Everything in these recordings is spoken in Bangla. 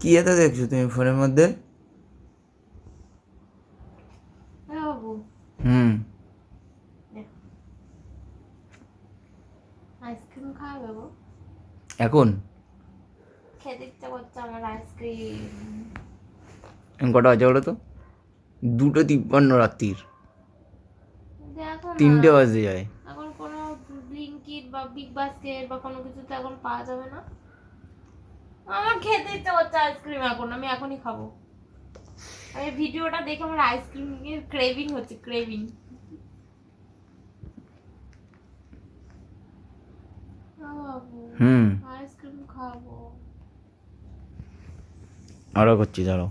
কি এত দেখছো তুমি ফোনের মধ্যে? বাবু আইসক্রিম খাওয়াবে গো? এখন খেতে ইচ্ছা করছে আমার আইসক্রিম। কটা বাজে বলো তো? 2:53 রাত্রির। দেখো না 3টে বাজতে যায়। এখন কোনো ব্লিঙ্কিট বা বিগ বাস্কেট বা কোনো কিছু তো এখন পাওয়া যাবে না। আমার খেতে ইচ্ছা করছে আইসক্রিম, এখন আমি এখনই খাবো। আমি ভিডিওটা দেখে আমার আইসক্রিমের ক্রেভিং হচ্ছে, ক্রেভিং। আইসক্রিম খাবো। আরো করছি দাঁড়াও।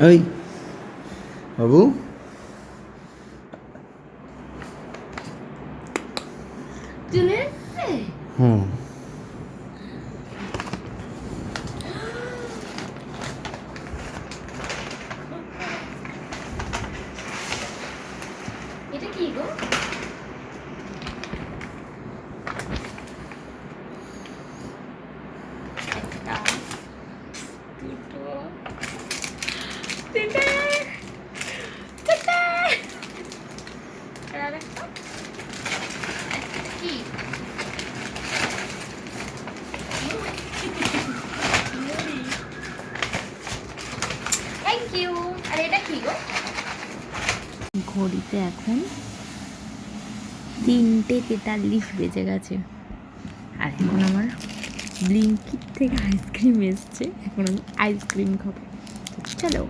এই বাবু, চলে এসছে? এটা কি গো? একটা, দুটো, তিনটে, চারটে, আর একটা কি? Thank you. আর এটা কি গো? ঘড়িতে এখন 3:43 বেজে গেছে, আর এখন আমার ব্লিঙ্কিট থেকে আইসক্রিম এসছে। এখন আমি আইসক্রিম খাবো, চলো।